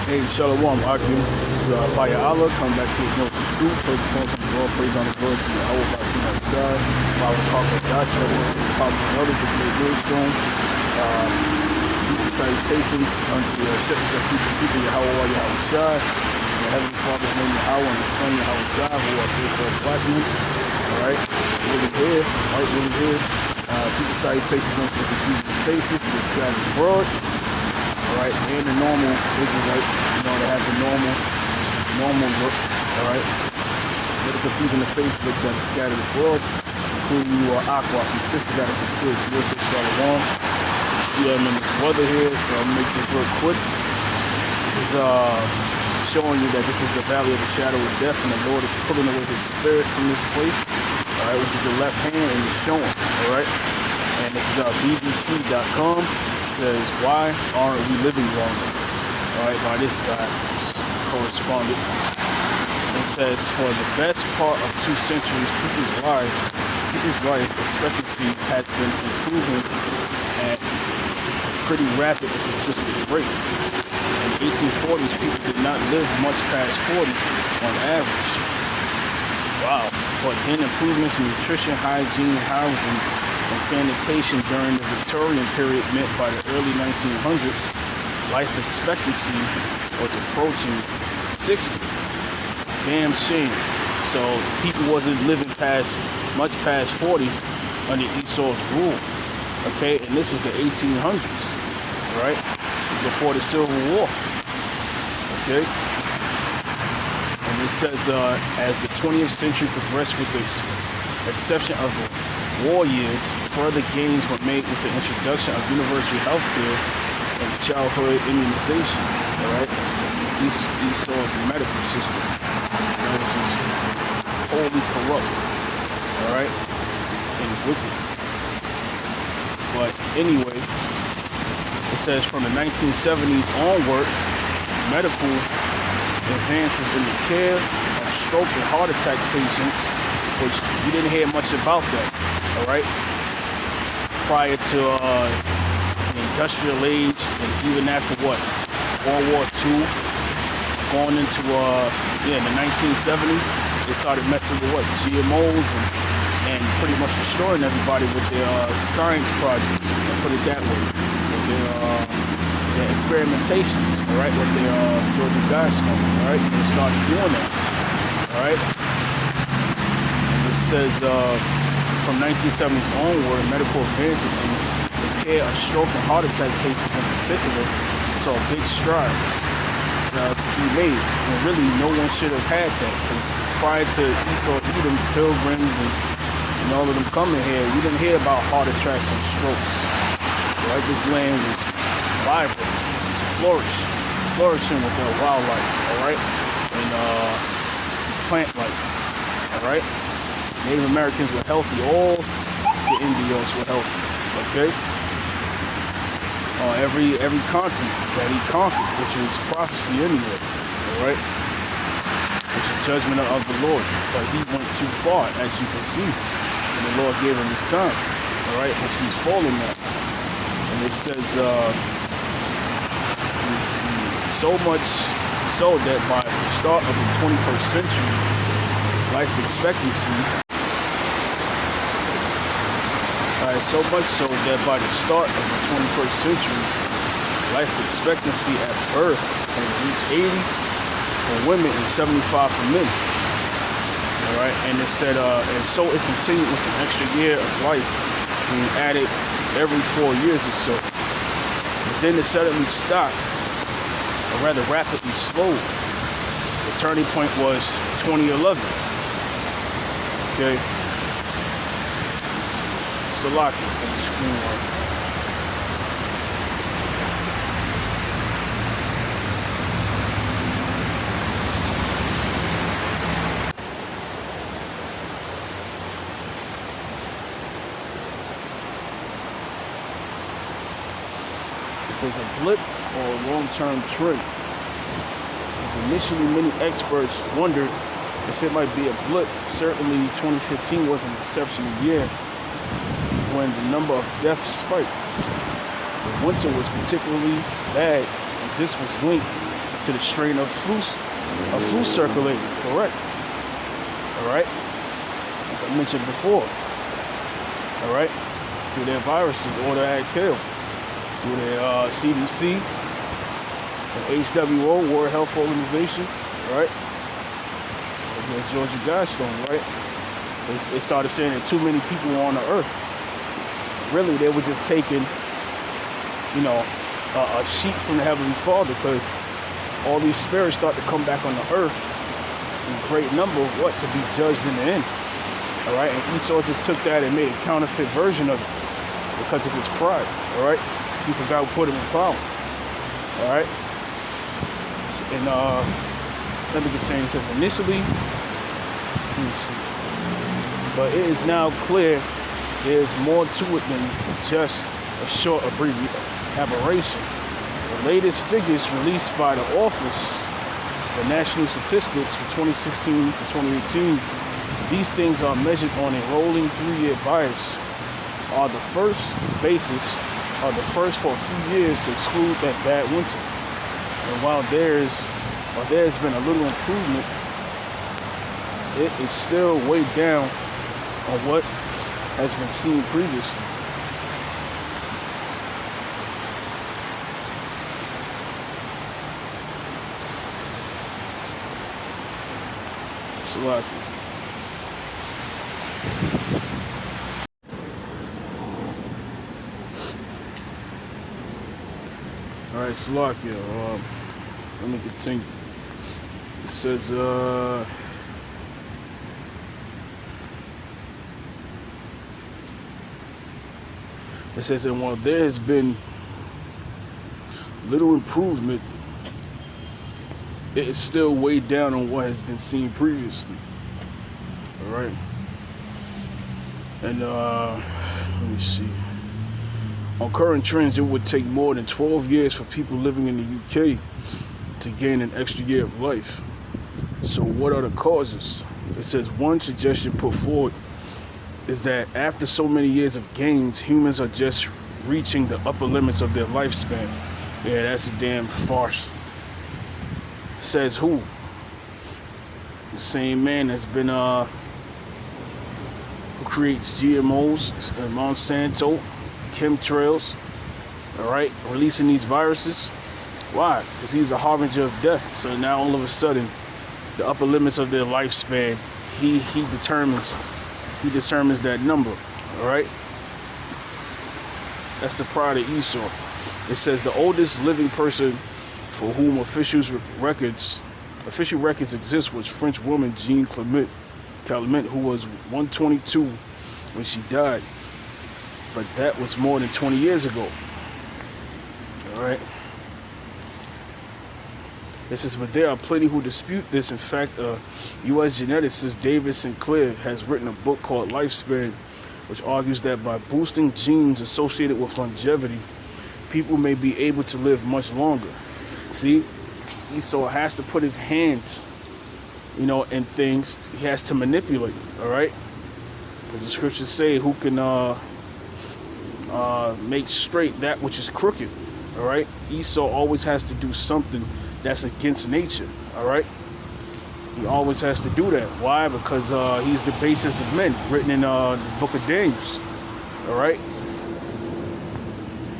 Hey, Shalom, Akim. This is Fire Allah, coming back to ignore the truth. First and foremost, the Lord, praise on the glory to Yahawah, to my side. Follow the call of God, spread it to the apostles and others of Greatmillstone. Peace and salutations unto the shepherds that seek the secret Yahawashi, Yahawashi. The Heavenly Father's name, Yahawah, and the Son, Yahawashi, who are so-called black men. Alright, really here, right, really here. Peace and salutations unto the confused faces, to the scattered abroad. Alright, and the normal Israelites, they have the normal look, alright? Little confused in the face, look that is scattered abroad, including you are Aqua, his sister that is a sis, worship Shalom. You see I'm in this weather here, so I'll make this real quick. This is showing you that this is the valley of the shadow of death, and the Lord is pulling away his spirit from this place, alright, which is the left hand, and he's showing, alright? And this is BBC.com. It says, why aren't we living longer? Alright, by this guy, this correspondent. It says, for the best part of 2 centuries, people's life expectancy has been improving at a pretty rapid and consistent rate. In the 1840s, people did not live much past 40 on average. Wow. But then improvements in nutrition, hygiene, housing, and sanitation during the Victorian period meant by the early 1900s, life expectancy was approaching 60. Damn shame. So people wasn't living much past 40 under Esau's rule. Okay, and this is the 1800s, right? Before the Civil War. Okay. And it says, as the 20th century progressed, with the exception of the war years, further gains were made with the introduction of universal health care and childhood immunization. Alright? Esau's medical system, which is wholly corrupt. Alright? And wicked. But anyway, it says from the 1970s onward, medical advances in the care of stroke and heart attack patients, which we didn't hear much about that. All right, prior to the industrial age, and even after World War II, going into the 1970s, they started messing with GMOs and pretty much destroying everybody with their science projects. I'll put it that way, with their experimentations. All right, with their Georgia Guidestones. All right, they started doing that. All right, and it says. From 1970s onward, medical advances in the care of stroke and heart attack patients in particular saw big strides to be made. And really, no one should have had that, because prior to Esau, Edom, pilgrims, and all of them coming here, we didn't hear about heart attacks and strokes. Right? This land was vibrant, it's flourishing with their wildlife, all right, and plant life, all right. Native Americans were healthy. All the Indios were healthy. Okay? On every continent that he conquered, which is prophecy anyway. Alright? Which is judgment of the Lord. But he went too far, as you can see. And the Lord gave him his time. Alright? Which he's fallen now. And it says, let's see, so much so that by the start of the 21st century, life expectancy, so much so that by the start of the 21st century, life expectancy at birth can reach 80 for women and 75 for men. All right, and it said, and so it continued with an extra year of life being added every 4 years or so. But then it suddenly stopped, or rather rapidly slowed. The turning point was 2011. Okay. Salaki on the screen right now. This is a blip or a long-term trend. Since initially many experts wondered if it might be a blip, certainly 2015 was an exceptional year when the number of deaths spiked. The winter was particularly bad, and this was linked to the strain of flu circulating, correct? All right, like I mentioned before. All right, through their viruses, or the had killed, through their CDC, and HWO, World Health Organization, right? Georgia Guidestone, right? They started saying that too many people were on the earth. Really, they were just taking, you know, a sheep from the Heavenly Father, because all these spirits start to come back on the earth in great number, what, to be judged in the end. All right, and Esau just took that and made a counterfeit version of it because of his pride. All right, he forgot who put him in power. All right, and let me continue. It says initially, let me see, but it is now clear there is more to it than just a short aberration. The latest figures released by the Office for National Statistics for 2016 to 2018, these things are measured on a rolling 3-year bias, are the first for a few years to exclude that bad winter. And while there's been a little improvement, it is still way down on what has been seen previously. Salakia. All right, Salakia. Let me continue. It says, and while there has been little improvement, it is still way down on what has been seen previously. All right. And let me see. On current trends, it would take more than 12 years for people living in the UK to gain an extra year of life. So what are the causes? It says one suggestion put forward is that after so many years of gains, humans are just reaching the upper limits of their lifespan. Yeah, that's a damn farce. Says who? The same man that's been who creates GMOs, Monsanto, chemtrails, all right, releasing these viruses. Why? Because he's a harbinger of death. So now all of a sudden, the upper limits of their lifespan, he determines that number. All right. That's the pride of Esau. It says the oldest living person for whom official records exist was French woman Jean Clement, who was 122 when she died. But that was more than 20 years ago. All right. It says, but there are plenty who dispute this. In fact, U.S. geneticist David Sinclair has written a book called Lifespan, which argues that by boosting genes associated with longevity, people may be able to live much longer. See, Esau has to put his hands, you know, in things. He has to manipulate. All right, because the scriptures say, "Who can make straight that which is crooked?" All right, Esau always has to do something that's against nature. All right, he always has to do that. Why? Because he's the basis of men, written in the book of Daniel. All right,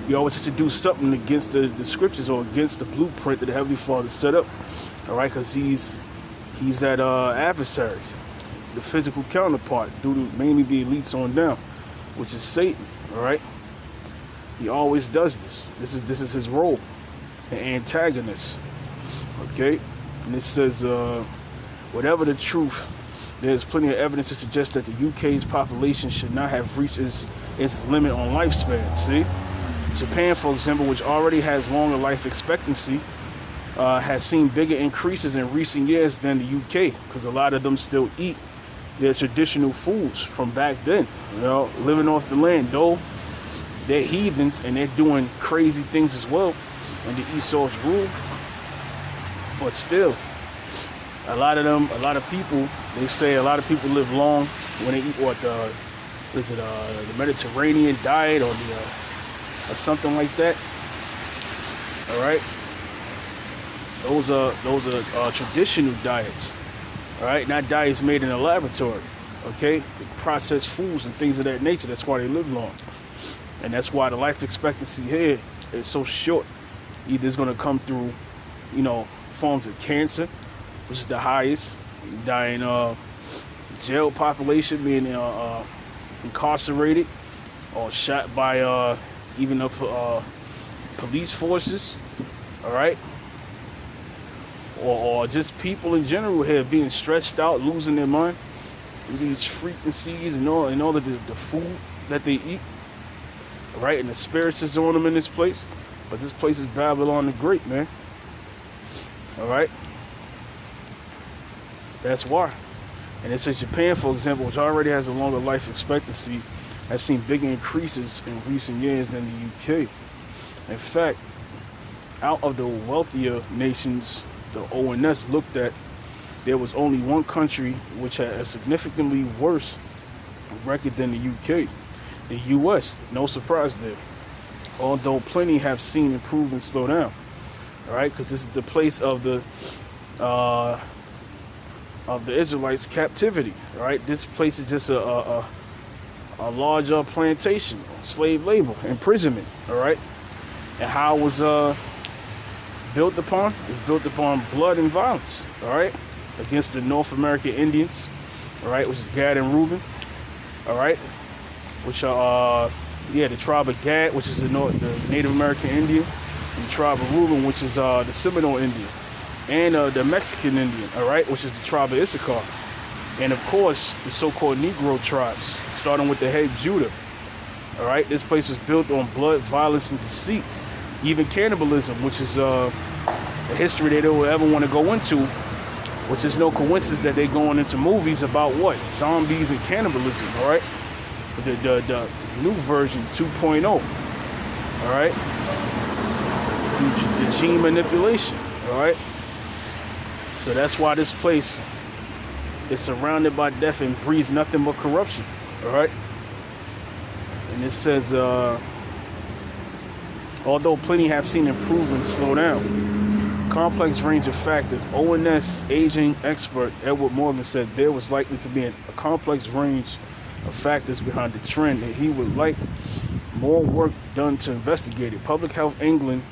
he always has to do something against the scriptures or against the blueprint that the Heavenly Father set up. All right, because he's that adversary, the physical counterpart, due to mainly the elites on down, which is Satan. All right, he always does this. This is his role, an antagonist. Okay, and it says, whatever the truth, there's plenty of evidence to suggest that the UK's population should not have reached its limit on lifespan. See, Japan, for example, which already has longer life expectancy, has seen bigger increases in recent years than the UK, because a lot of them still eat their traditional foods from back then. You know, living off the land, though they're heathens and they're doing crazy things as well under Esau's rule. But still, a lot of people, they say a lot of people live long when they eat what the Mediterranean diet or something like that. All right. Those are traditional diets, all right? Not diets made in a laboratory, okay? Processed foods and things of that nature. That's why they live long, and that's why the life expectancy here is so short. Either it's going to come through, forms of cancer, which is the highest. You die in jail population, being incarcerated, or shot by even the police forces, all right? Or just people in general here being stressed out, losing their mind through these frequencies and all of the food that they eat, right? And the spirits is on them in this place. But this place is Babylon the Great, man. All right? That's why. And it says Japan, for example, which already has a longer life expectancy, has seen bigger increases in recent years than the UK. In fact, out of the wealthier nations the ONS looked at, there was only one country which had a significantly worse record than the UK, the US. No surprise there. Although plenty have seen improvements slow down, all right? Because this is the place of the Israelites' captivity, all right? This place is just a large plantation, slave labor, imprisonment, all right? And how it was built upon? It's built upon blood and violence, all right? Against the North American Indians, all right, which is Gad and Reuben, all right? Which are, the tribe of Gad, which is the Native American Indian, and the tribe of Reuben, which is the Seminole Indian, and the Mexican Indian, all right, which is the tribe of Issachar. And of course, the so-called Negro tribes, starting with the head Judah, all right? This place is built on blood, violence, and deceit. Even cannibalism, which is a history they don't ever want to go into, which is no coincidence that they're going into movies about what? Zombies and cannibalism, all right? The new version 2.0, all right? The gene manipulation, all right? So that's why this place is surrounded by death and breeds nothing but corruption, all right? And it says, although plenty have seen improvements slow down, complex range of factors. ONS aging expert Edward Morgan said there was likely to be a complex range of factors behind the trend, and he would like more work done to investigate it. Public Health England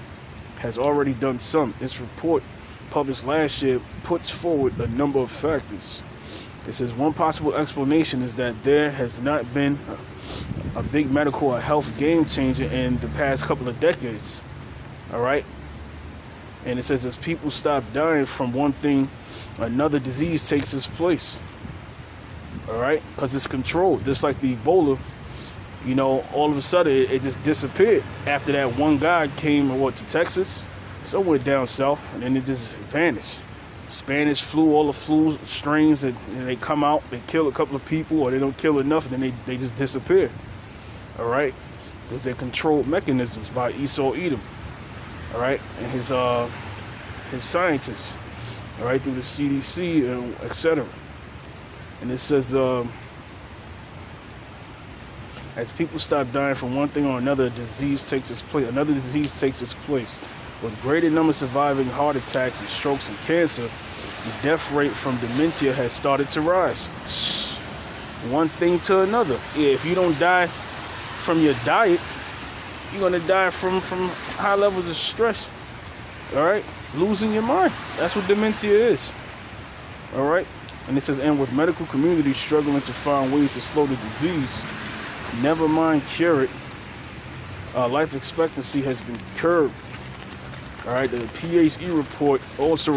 has already done some. Its report, published last year, puts forward a number of factors. It says one possible explanation is that there has not been a big medical or health game changer in the past couple of decades, all right? And it says as people stop dying from one thing, another disease takes its place, all right? Because it's controlled, just like the Ebola, all of a sudden it just disappeared after that one guy came to Texas, somewhere down south, and then it just vanished. Spanish flu, all the flu strains, and they come out, they kill a couple of people, or they don't kill enough, and then they just disappear, all right? Because they're controlled mechanisms by Esau Edom, all right, and his scientists, all right, through the CDC and etc. And it says, as people stop dying from one thing or another, another disease takes its place. With greater numbers surviving heart attacks and strokes and cancer, the death rate from dementia has started to rise. One thing to another. Yeah, if you don't die from your diet, you're going to die from high levels of stress, all right? Losing your mind. That's what dementia is, all right? And it says, and with medical community struggling to find ways to slow the disease, never mind cure it, life expectancy has been curbed. All right, the PHE report also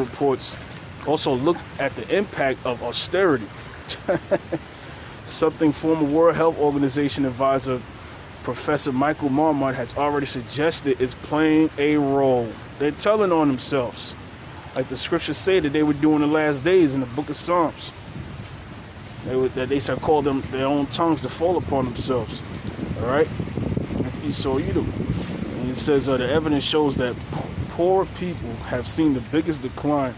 looked at the impact of austerity. Something former World Health Organization advisor Professor Michael Marmot has already suggested is playing a role. They're telling on themselves, like the scriptures say that they would do in the last days in the book of Psalms. They shall call them their own tongues to fall upon themselves. All right, that's Esau Edom. And it says the evidence shows that poor people have seen the biggest decline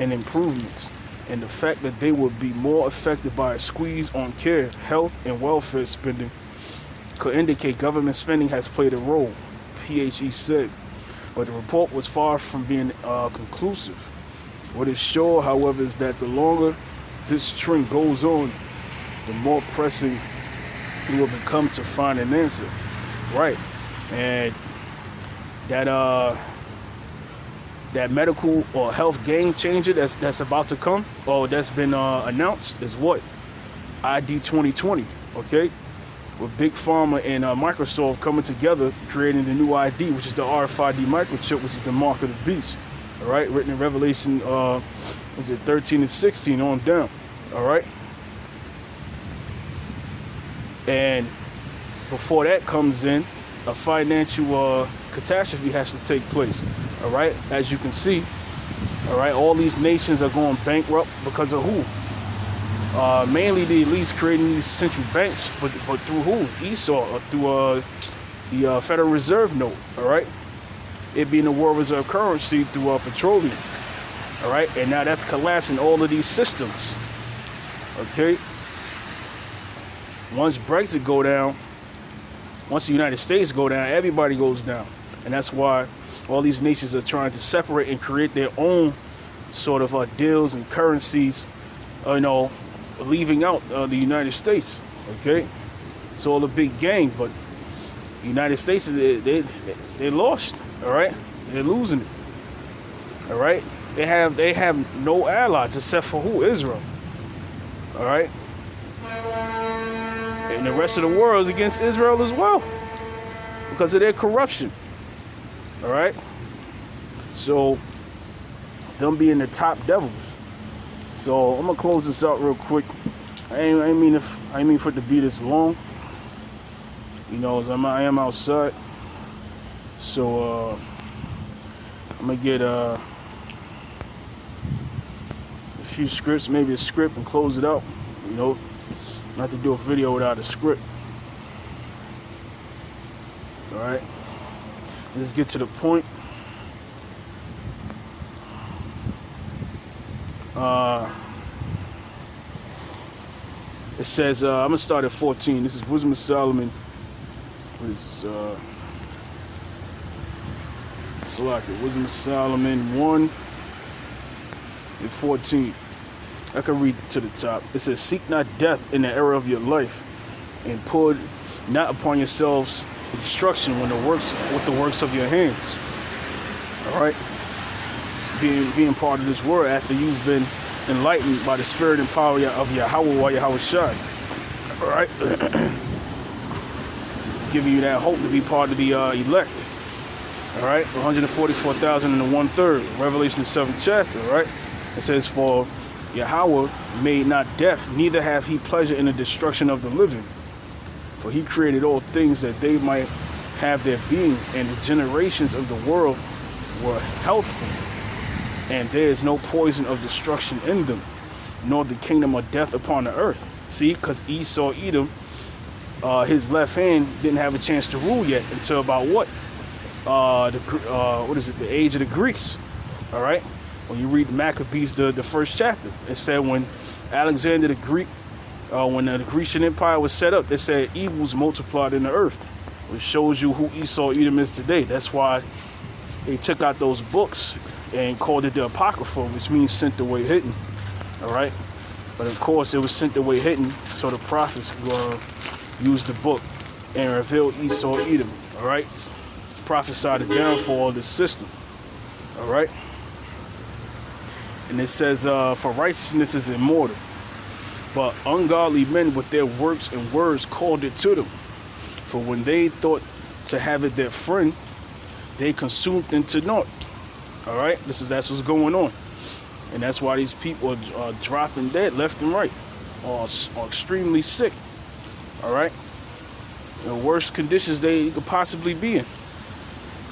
in improvements, and the fact that they would be more affected by a squeeze on care, health, and welfare spending could indicate government spending has played a role, PHE said. but the report was far from being conclusive. What is sure, however, is that the longer this trend goes on, the more pressing it will become to find an answer. Right. And that medical or health game changer that's about to come, or that's been announced, is what? ID 2020, okay? With Big Pharma and Microsoft coming together, creating the new ID, which is the RFID microchip, which is the mark of the beast, all right? Written in Revelation, 13 and 16 on down, all right? And before that comes in, a financial catastrophe has to take place, all right? As you can see, all right, all these nations are going bankrupt because of who? Mainly the elites creating these central banks, but through who? Esau, or through the Federal Reserve note, all right? It being the world reserve currency through petroleum, all right? And now that's collapsing all of these systems, okay? Once Brexit go down, once the United States go down, everybody goes down. And that's why all these nations are trying to separate and create their own sort of deals and currencies, leaving out the United States, okay? It's all a big game, but the United States, they lost, all right? They're losing it, all right? They have no allies except for who? Israel, all right? And the rest of the world is against Israel as well because of their corruption. All right? So, them being the top devils. So, I'm going to close this out real quick. I ain't mean for it to be this long. You know, I am outside. So, I'm going to get a few scripts, maybe a script, and close it out. You know, not to do a video without a script. All right, let's get to the point. It says, I'm gonna start at 14. This is Wisdom of Solomon. What is select it? Wisdom of Solomon 1 and 14. I can read to the top. It says, seek not death in the era of your life, and put not upon yourselves destruction with the works of your hands. All right, being part of this world after you've been enlightened by the spirit and power of Yahawah, Yahawashi. All right, giving you that hope to be part of the elect. All right, 144,000 and 1/3. Revelation 7th chapter. All right, it says, for Yahawah made not death, neither have he pleasure in the destruction of the living. For he created all things that they might have their being, and the generations of the world were healthful. And there is no poison of destruction in them, nor the kingdom of death upon the earth. See, because Esau, Edom, his left hand didn't have a chance to rule yet until about what? The age of the Greeks. All right. When you read Maccabees, the first chapter, it said when Alexander the Greek, when the Grecian Empire was set up, it said evils multiplied in the earth, which shows you who Esau, Edom is today. That's why they took out those books and called it the Apocrypha, which means sent away hidden. All right. But of course, it was sent away hidden so the prophets could use the book and reveal Esau, Edom. All right. Prophesy the downfall of this system. All right. And it says, for righteousness is immortal, but ungodly men with their works and words called it to them. For when they thought to have it their friend, they consumed into naught. All right, that's what's going on, and that's why these people are dropping dead left and right, or extremely sick. All right, the worst conditions they could possibly be in.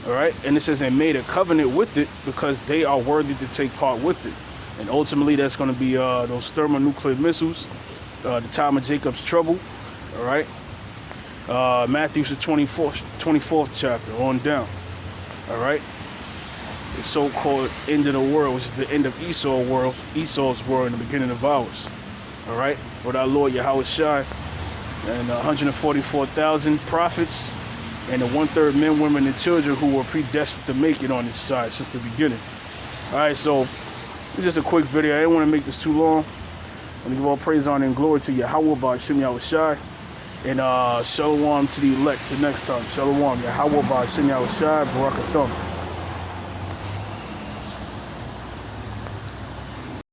All right, and it says they made a covenant with it because they are worthy to take part with it. And ultimately, that's going to be those thermonuclear missiles, the time of Jacob's trouble. All right, Matthew's the 24th chapter on down. All right, the so-called end of the world, which is the end of Esau's world, and the beginning of ours. All right, with our Lord Yahawashi and 144,000 prophets and the 1/3 men, women, and children who were predestined to make it on this side since the beginning. All right, so it's just a quick video. I didn't want to make this too long. I'm gonna give all praise, honor, and glory to Yahawah, BAHASHAM, Yahawashi, and shalom to the elect. Till next time, shalom, Yahawah, BAHASHAM, Yahawashi, Barakatham.